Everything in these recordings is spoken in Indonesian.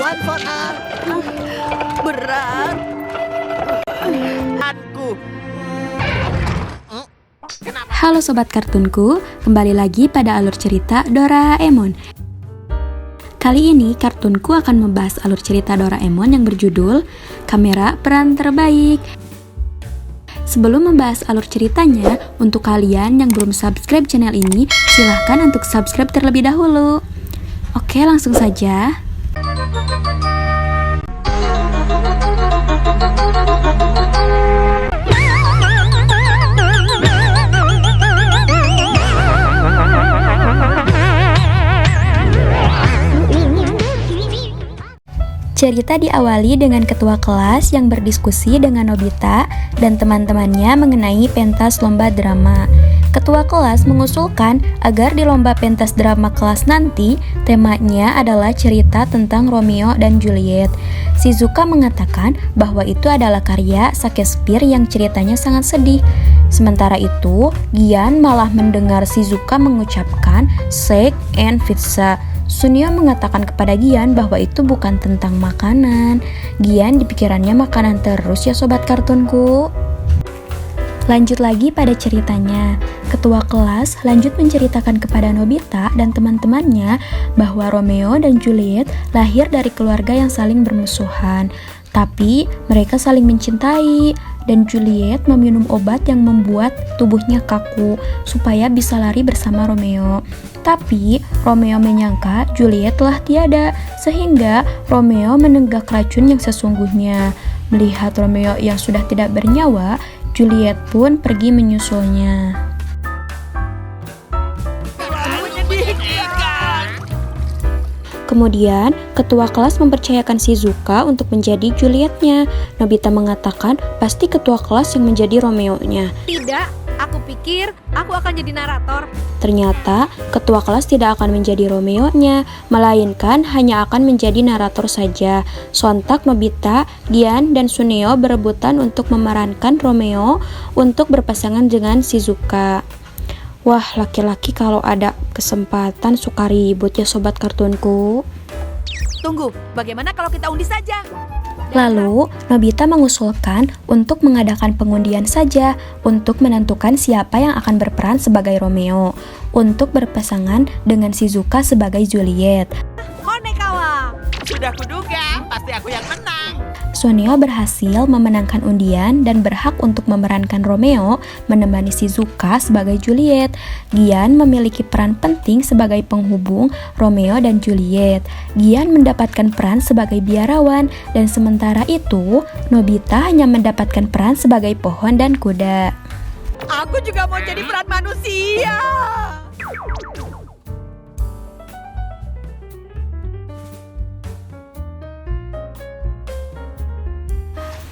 one for all. Berat. Aku. Halo Sobat Kartunku, kembali lagi pada alur cerita Doraemon. Kali ini kartunku akan membahas alur cerita Doraemon yang berjudul Kamera Peran Terbaik. Sebelum membahas alur ceritanya, untuk kalian yang belum subscribe channel ini, silahkan untuk subscribe terlebih dahulu. Oke, langsung saja. Cerita diawali dengan ketua kelas yang berdiskusi dengan Nobita dan teman-temannya mengenai pentas lomba drama. Ketua kelas mengusulkan agar di lomba pentas drama kelas nanti, temanya adalah cerita tentang Romeo dan Juliet. Shizuka mengatakan bahwa itu adalah karya Shakespeare yang ceritanya sangat sedih. Sementara itu, Gian malah mendengar Shizuka mengucapkan steak and pizza. Sunio mengatakan kepada Gian bahwa itu bukan tentang makanan. Gian di pikirannya makanan terus ya sobat kartunku. Lanjut lagi pada ceritanya. Ketua kelas lanjut menceritakan kepada Nobita dan teman-temannya bahwa Romeo dan Juliet lahir dari keluarga yang saling bermusuhan. Tapi mereka saling mencintai dan Juliet meminum obat yang membuat tubuhnya kaku supaya bisa lari bersama Romeo. Tapi Romeo menyangka Juliet telah tiada, sehingga Romeo menenggak racun yang sesungguhnya. Melihat Romeo yang sudah tidak bernyawa, Juliet pun pergi menyusulnya. Kemudian, ketua kelas mempercayakan Shizuka untuk menjadi Julietnya. Nobita mengatakan pasti ketua kelas yang menjadi Romeo-nya. Tidak, aku pikir aku akan jadi narator. Ternyata, ketua kelas tidak akan menjadi Romeo-nya, melainkan hanya akan menjadi narator saja. Sontak Nobita, Gian, dan Suneo berebutan untuk memerankan Romeo untuk berpasangan dengan Shizuka. Wah, laki-laki kalau ada kesempatan suka ribut ya sobat kartunku. Tunggu, bagaimana kalau kita undi saja? Lalu, Nobita mengusulkan untuk mengadakan pengundian saja untuk menentukan siapa yang akan berperan sebagai Romeo untuk berpasangan dengan Shizuka sebagai Juliet. Honekawa! Sudah kuduga, pasti aku yang menang. Suneo berhasil memenangkan undian dan berhak untuk memerankan Romeo menemani Shizuka sebagai Juliet. Gian memiliki peran penting sebagai penghubung Romeo dan Juliet. Gian mendapatkan peran sebagai biarawan dan sementara itu Nobita hanya mendapatkan peran sebagai pohon dan kuda. Aku juga mau jadi peran manusia.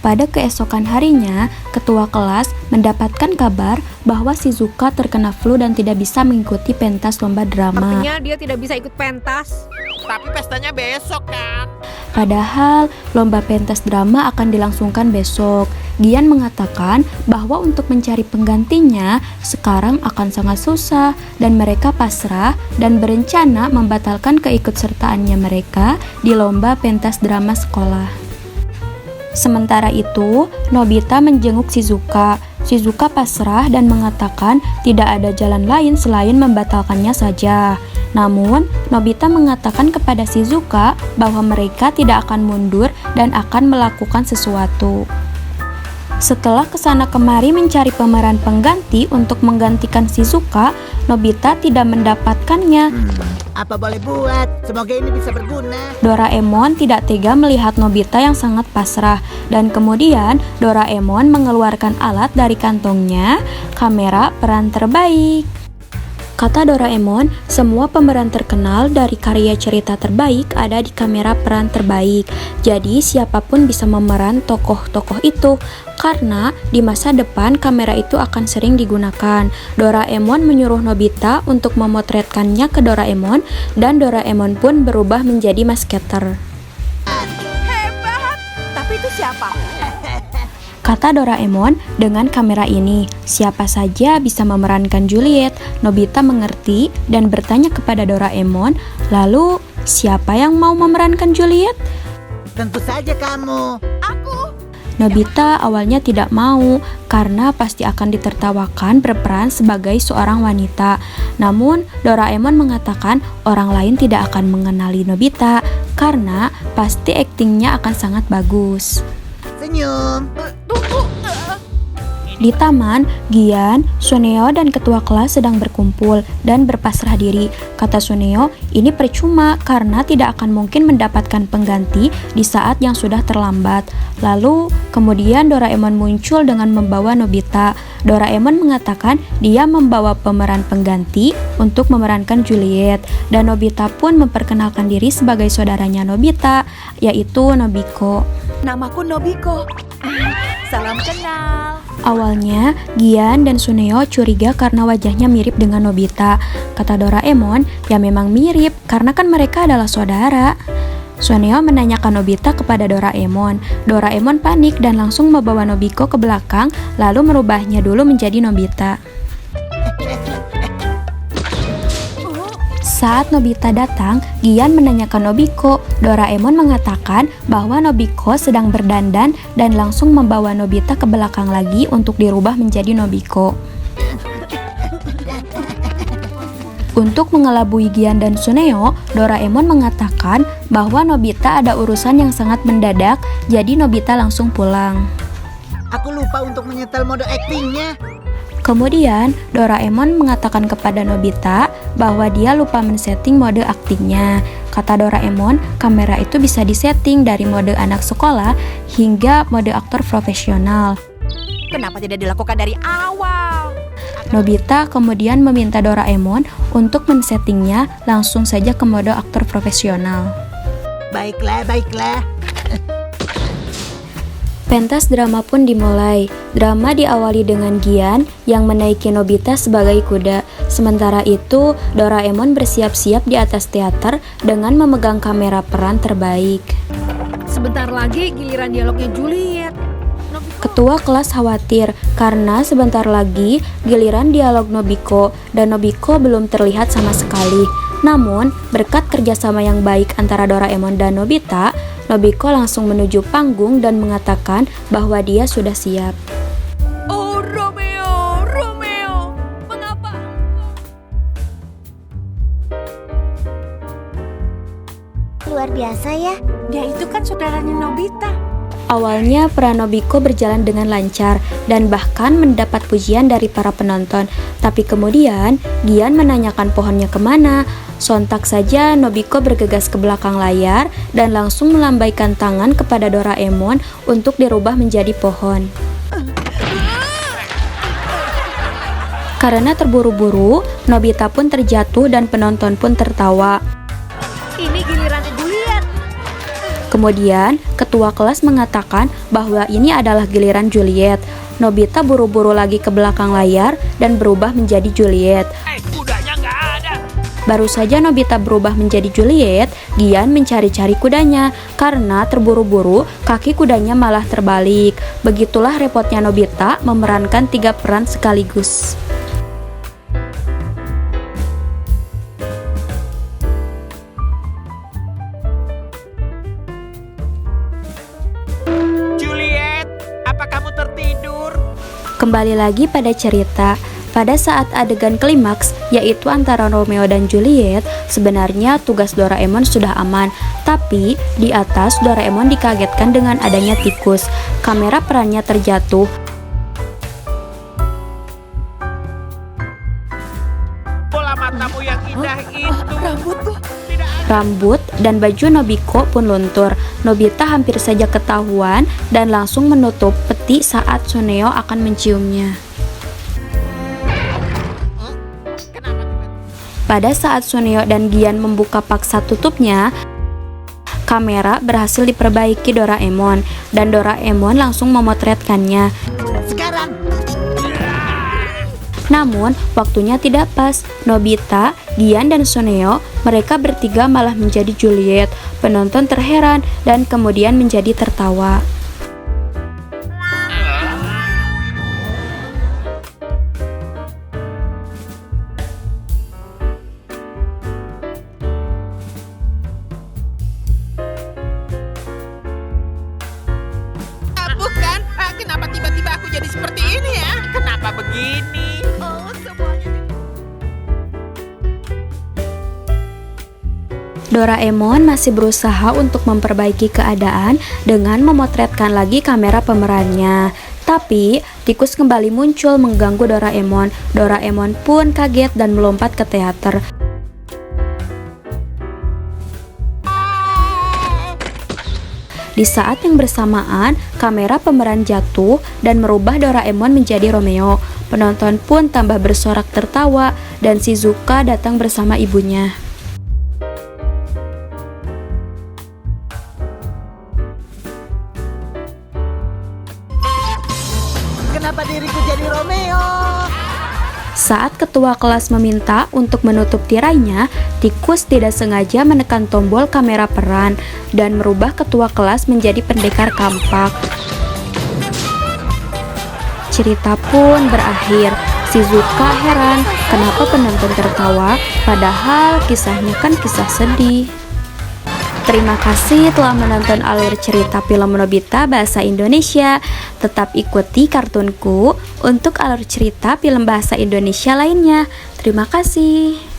Pada keesokan harinya, ketua kelas mendapatkan kabar bahwa Shizuka terkena flu dan tidak bisa mengikuti pentas lomba drama. Artinya dia tidak bisa ikut pentas. Tapi pestanya besok kan? Padahal lomba pentas drama akan dilangsungkan besok. Gian mengatakan bahwa untuk mencari penggantinya sekarang akan sangat susah dan mereka pasrah dan berencana membatalkan keikutsertaannya mereka di lomba pentas drama sekolah. Sementara itu, Nobita menjenguk Shizuka. Shizuka pasrah dan mengatakan tidak ada jalan lain selain membatalkannya saja. Namun, Nobita mengatakan kepada Shizuka bahwa mereka tidak akan mundur dan akan melakukan sesuatu. Setelah kesana kemari mencari pemeran pengganti untuk menggantikan Shizuka, Nobita tidak mendapatkannya. Apa boleh buat? Semoga ini bisa berguna. Doraemon tidak tega melihat Nobita yang sangat pasrah dan kemudian Doraemon mengeluarkan alat dari kantongnya, kamera peran terbaik. Kata Doraemon, semua pemeran terkenal dari karya cerita terbaik ada di kamera peran terbaik. Jadi siapapun bisa memeran tokoh-tokoh itu karena di masa depan kamera itu akan sering digunakan. Doraemon menyuruh Nobita untuk memotretkannya ke Doraemon dan Doraemon pun berubah menjadi masketer. Hebat! Tapi itu siapa? Kata Doraemon, dengan kamera ini, siapa saja bisa memerankan Juliet. Nobita mengerti dan bertanya kepada Doraemon, lalu Siapa yang mau memerankan Juliet? Tentu saja kamu. Nobita awalnya tidak mau karena pasti akan ditertawakan berperan sebagai seorang wanita. Namun Doraemon mengatakan orang lain tidak akan mengenali Nobita karena pasti aktingnya akan sangat bagus. Senyum. Di taman, Gian, Suneo, dan ketua kelas sedang berkumpul dan berpasrah diri. Kata Suneo, ini percuma karena tidak akan mungkin mendapatkan pengganti di saat yang sudah terlambat. Lalu, kemudian Doraemon muncul dengan membawa Nobita. Doraemon mengatakan dia membawa pemeran pengganti untuk memerankan Juliet. Dan Nobita pun memperkenalkan diri sebagai saudaranya Nobita, yaitu Nobiko. Namaku Nobiko. Salam kenal. Awalnya, Gian dan Suneo curiga karena wajahnya mirip dengan Nobita. Kata Doraemon, ya memang mirip karena kan mereka adalah saudara. Suneo menanyakan Nobita kepada Doraemon. Doraemon panik dan langsung membawa Nobiko ke belakang, lalu merubahnya dulu menjadi Nobita. Saat Nobita datang, Gian menanyakan Nobiko. Doraemon mengatakan bahwa Nobiko sedang berdandan dan langsung membawa Nobita ke belakang lagi untuk dirubah menjadi Nobiko. Untuk mengelabui Gian dan Suneo, Doraemon mengatakan bahwa Nobita ada urusan yang sangat mendadak, jadi Nobita langsung pulang. Aku lupa untuk menyetel mode aktingnya. Kemudian, Doraemon mengatakan kepada Nobita bahwa dia lupa men-setting mode aktingnya. Kata Doraemon, kamera itu bisa disetting dari mode anak sekolah hingga mode aktor profesional. Kenapa tidak dilakukan dari awal? Nobita kemudian meminta Doraemon untuk men-settingnya langsung saja ke mode aktor profesional. Baiklah, baiklah. Pentas drama pun dimulai. Drama diawali dengan Gian yang menaiki Nobita sebagai kuda. Sementara itu, Doraemon bersiap-siap di atas teater dengan memegang kamera peran terbaik. Sebentar lagi giliran dialognya Juliet. Ketua kelas khawatir karena sebentar lagi giliran dialog Nobiko dan Nobiko belum terlihat sama sekali. Namun, berkat kerjasama yang baik antara Doraemon dan Nobita, Nobiko langsung menuju panggung dan mengatakan bahwa dia sudah siap. Oh Romeo, Romeo, mengapa? Luar biasa ya. Dia itu kan saudaranya Nobita. Awalnya peran Nobiko berjalan dengan lancar dan bahkan mendapat pujian dari para penonton. Tapi kemudian Gian menanyakan pohonnya kemana. Sontak saja Nobiko bergegas ke belakang layar dan langsung melambaikan tangan kepada Doraemon untuk dirubah menjadi pohon. Karena terburu-buru, Nobita pun terjatuh dan penonton pun tertawa. Ini gilirannya Juliet. Kemudian, ketua kelas mengatakan bahwa ini adalah giliran Juliet. Nobita buru-buru lagi ke belakang layar dan berubah menjadi Juliet. Kudanya nggak ada. Baru saja Nobita berubah menjadi Juliet, Gian mencari-cari kudanya. Karena terburu-buru, kaki kudanya malah terbalik. Begitulah repotnya Nobita memerankan 3 peran sekaligus. Kembali lagi pada cerita. Pada saat adegan klimaks, yaitu antara Romeo dan Juliet, sebenarnya tugas Doraemon sudah aman. Tapi, di atas Doraemon dikagetkan dengan adanya tikus. Kamera perannya terjatuh. Bola matamu yang indah itu. Rambutku. Rambut dan baju Nobiko pun luntur. Nobita hampir saja ketahuan dan langsung menutup peti saat Suneo akan menciumnya. Pada saat Suneo dan Gian membuka paksa tutupnya, kamera berhasil diperbaiki Doraemon dan Doraemon langsung memotretkannya. Sekarang. Namun, waktunya tidak pas. Nobita, Gian, dan Suneo, mereka bertiga malah menjadi Juliet. Penonton terheran dan kemudian menjadi tertawa. tiba-tiba aku jadi seperti ini ya? Kenapa begini? Oh, semuanya. Doraemon masih berusaha untuk memperbaiki keadaan dengan memotretkan lagi kamera pemerannya. Tapi, tikus kembali muncul mengganggu Doraemon. Doraemon pun kaget dan melompat ke teater. Di saat yang bersamaan, kamera pemeran jatuh dan merubah Doraemon menjadi Romeo. Penonton pun tambah bersorak tertawa dan Shizuka datang bersama ibunya. Kenapa diriku jadi Romeo? Saat ketua kelas meminta untuk menutup tirainya, tikus tidak sengaja menekan tombol kamera peran dan merubah ketua kelas menjadi pendekar kampak. Cerita pun berakhir. Shizuka heran kenapa penonton tertawa, padahal kisahnya kan kisah sedih. Terima kasih telah menonton alur cerita film Nobita bahasa Indonesia. Tetap ikuti kartunku untuk alur cerita film bahasa Indonesia lainnya. Terima kasih.